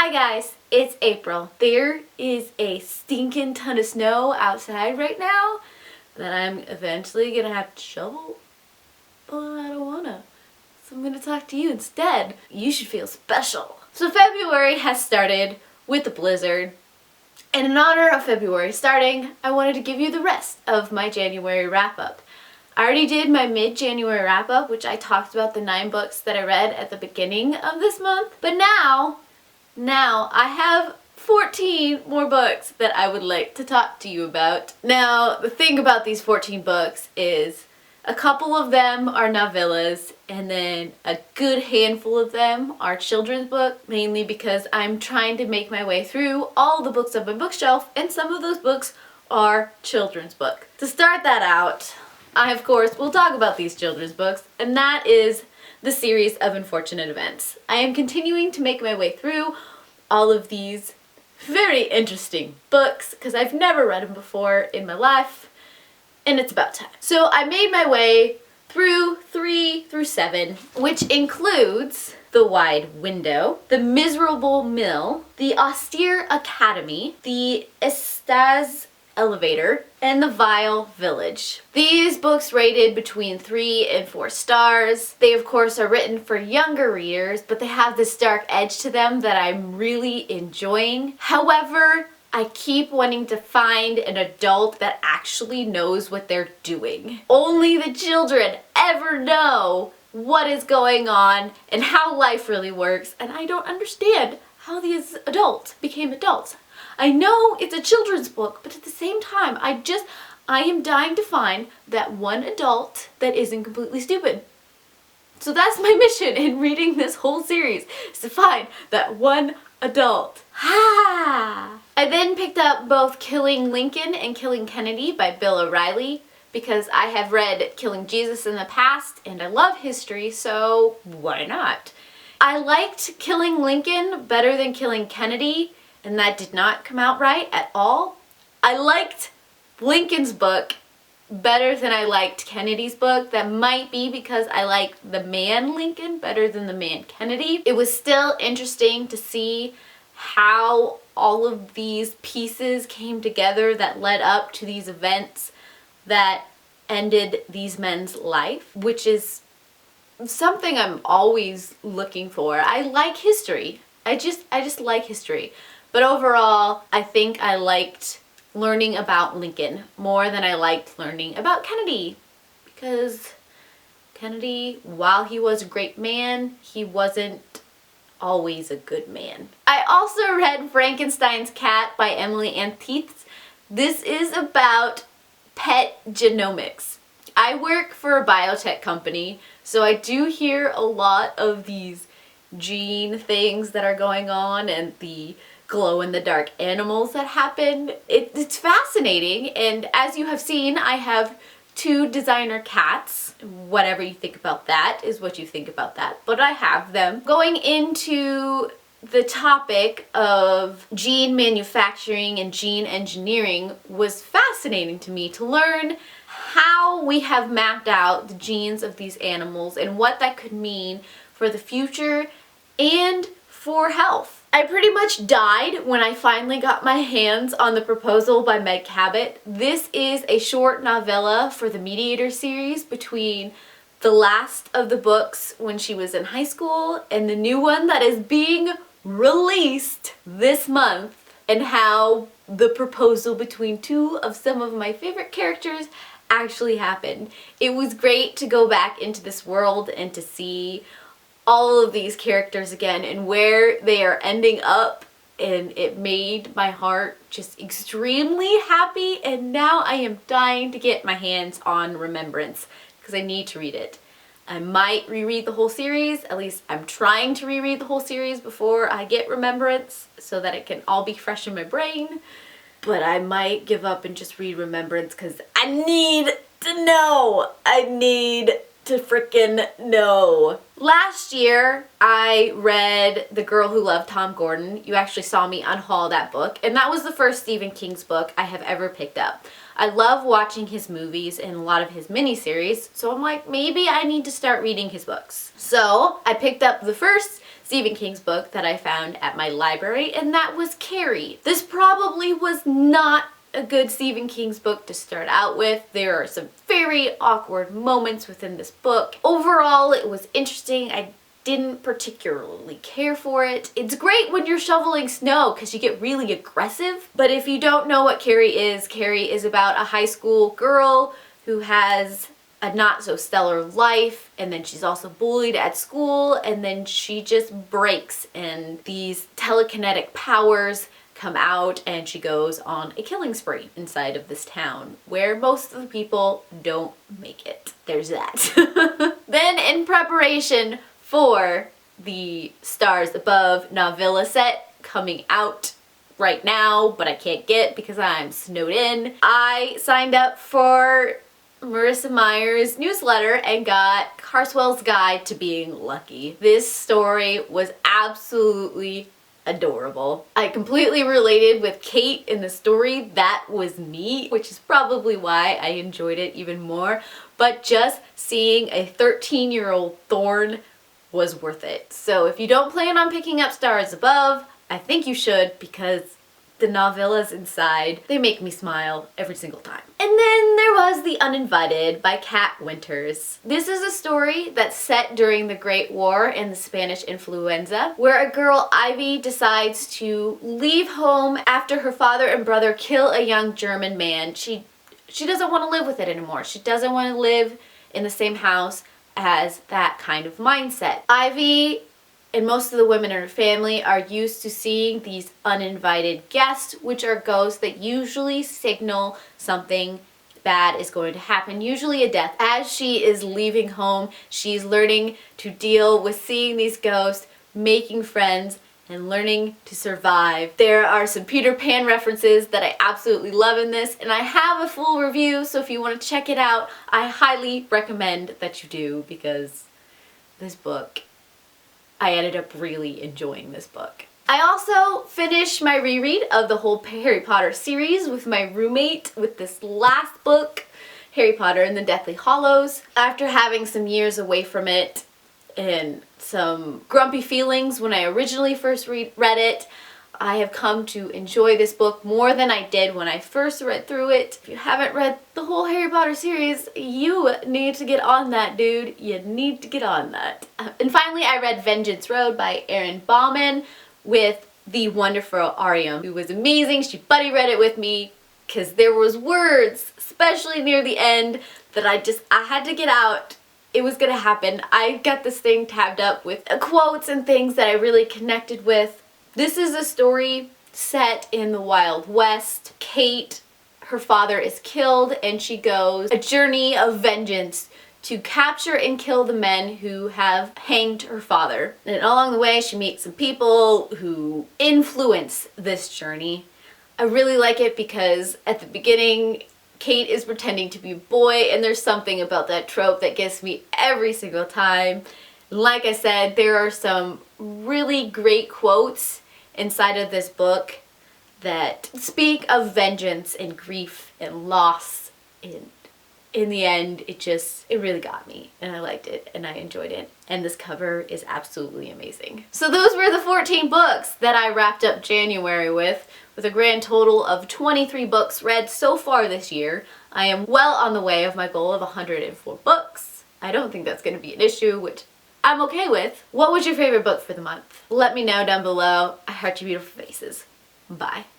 Hi guys, it's April. There is a stinking ton of snow outside right now that I'm eventually gonna have to shovel, but I don't wanna. So I'm gonna talk to you instead. You should feel special. So February has started with a blizzard, and in honor of February starting, I wanted to give you the rest of my January wrap-up. I already did my mid-January wrap-up, which I talked about the 9 books that I read at the beginning of this month, but now I have 14 more books that I would like to talk to you about. Now, the thing about these 14 books is a couple of them are novellas, and then a good handful of them are children's books, mainly because I'm trying to make my way through all the books on my bookshelf, and some of those books are children's books. To start that out, I, of course, will talk about these children's books, and that is the series of Unfortunate Events. I am continuing to make my way through all of these very interesting books because I've never read them before in my life, and it's about time. So I made my way through 3 through 7, which includes The Wide Window, The Miserable Mill, The Austere Academy, The Estaz Elevator, and The Vile Village. These books rated between 3 and 4 stars. They of course are written for younger readers, but they have this dark edge to them that I'm really enjoying. However, I keep wanting to find an adult that actually knows what they're doing. Only the children ever know what is going on and how life really works, and I don't understand how these adults became adults. I know it's a children's book, but at the same time, I am dying to find that one adult that isn't completely stupid. So that's my mission in reading this whole series, is to find that one adult. Ha! I then picked up both Killing Lincoln and Killing Kennedy by Bill O'Reilly, because I have read Killing Jesus in the past, and I love history, so why not? I liked Killing Lincoln better than Killing Kennedy, and that did not come out right at all. I liked Lincoln's book better than I liked Kennedy's book. That might be because I liked the man Lincoln better than the man Kennedy. It was still interesting to see how all of these pieces came together that led up to these events that ended these men's life, which is something I'm always looking for. I like history. I just like history. But overall, I think I liked learning about Lincoln more than I liked learning about Kennedy. Because Kennedy, while he was a great man, he wasn't always a good man. I also read Frankenstein's Cat by Emily Ann Thietz. This is about pet genomics. I work for a biotech company, so I do hear a lot of these gene things that are going on and the glow-in-the-dark animals that happen. It's fascinating, and as you have seen, I have 2 designer cats. Whatever you think about that is what you think about that, but I have them. Going into the topic of gene manufacturing and gene engineering was fascinating to me to learn how we have mapped out the genes of these animals and what that could mean for the future and for health. I pretty much died when I finally got my hands on The Proposal by Meg Cabot. This is a short novella for the Mediator series between the last of the books when she was in high school and the new one that is being released this month, and how the proposal between 2 of some of my favorite characters actually happened. It was great to go back into this world and to see all of these characters again and where they are ending up, and it made my heart just extremely happy, and now I am dying to get my hands on Remembrance because I need to read it. I might reread the whole series, at least I'm trying to reread the whole series before I get Remembrance so that it can all be fresh in my brain, but I might give up and just read Remembrance because I need to know. I need to frickin' know. Last year, I read The Girl Who Loved Tom Gordon. You actually saw me unhaul that book, and that was the first Stephen King's book I have ever picked up. I love watching his movies and a lot of his miniseries, so I'm like, maybe I need to start reading his books. So I picked up the first Stephen King's book that I found at my library, and that was Carrie. This probably was not a good Stephen King's book to start out with. There are some very awkward moments within this book. Overall, it was interesting. I didn't particularly care for it. It's great when you're shoveling snow because you get really aggressive, but if you don't know what Carrie is about a high school girl who has a not so stellar life, and then she's also bullied at school, and then she just breaks and these telekinetic powers come out and she goes on a killing spree inside of this town where most of the people don't make it. There's that. Then in preparation for the Stars Above novella set coming out right now, but I can't get because I'm snowed in, I signed up for Marissa Meyer's newsletter and got Carswell's Guide to Being Lucky. This story was absolutely adorable. I completely related with Kate in the story. That was me, which is probably why I enjoyed it even more. But just seeing a 13-year-old Thorn was worth it. So if you don't plan on picking up Stars Above, I think you should, because the novellas inside, they make me smile every single time. And then there was The Uninvited by Kat Winters. This is a story that's set during the Great War and the Spanish influenza, where a girl, Ivy, decides to leave home after her father and brother kill a young German man. She doesn't want to live with it anymore. She doesn't want to live in the same house as that kind of mindset. Ivy and most of the women in her family are used to seeing these uninvited guests, which are ghosts that usually signal something bad is going to happen, usually a death. As she is leaving home, she's learning to deal with seeing these ghosts, making friends, and learning to survive. There are some Peter Pan references that I absolutely love in this, and I have a full review, so if you want to check it out, I highly recommend that you do, because this book, I ended up really enjoying this book. I also finished my reread of the whole Harry Potter series with my roommate with this last book, Harry Potter and the Deathly Hallows. After having some years away from it and some grumpy feelings when I originally first read it, I have come to enjoy this book more than I did when I first read through it. If you haven't read the whole Harry Potter series, you need to get on that, dude. You need to get on that. And finally, I read Vengeance Road by Erin Bauman with the wonderful Ariam, who was amazing. She buddy read it with me because there was words, especially near the end, that I had to get out. It was gonna happen. I got this thing tabbed up with quotes and things that I really connected with. This is a story set in the Wild West. Kate, her father is killed, and she goes a journey of vengeance to capture and kill the men who have hanged her father. And along the way, she meets some people who influence this journey. I really like it because at the beginning, Kate is pretending to be a boy, and there's something about that trope that gets me every single time. Like I said, there are some really great quotes inside of this book that speak of vengeance and grief and loss, and in the end it really got me, and I liked it and I enjoyed it, and this cover is absolutely amazing. So those were the 14 books that I wrapped up January with a grand total of 23 books read so far this year. I am well on the way of my goal of 104 books. I don't think that's going to be an issue, which I'm okay with. What was your favorite book for the month? Let me know down below. I heart your beautiful faces. Bye.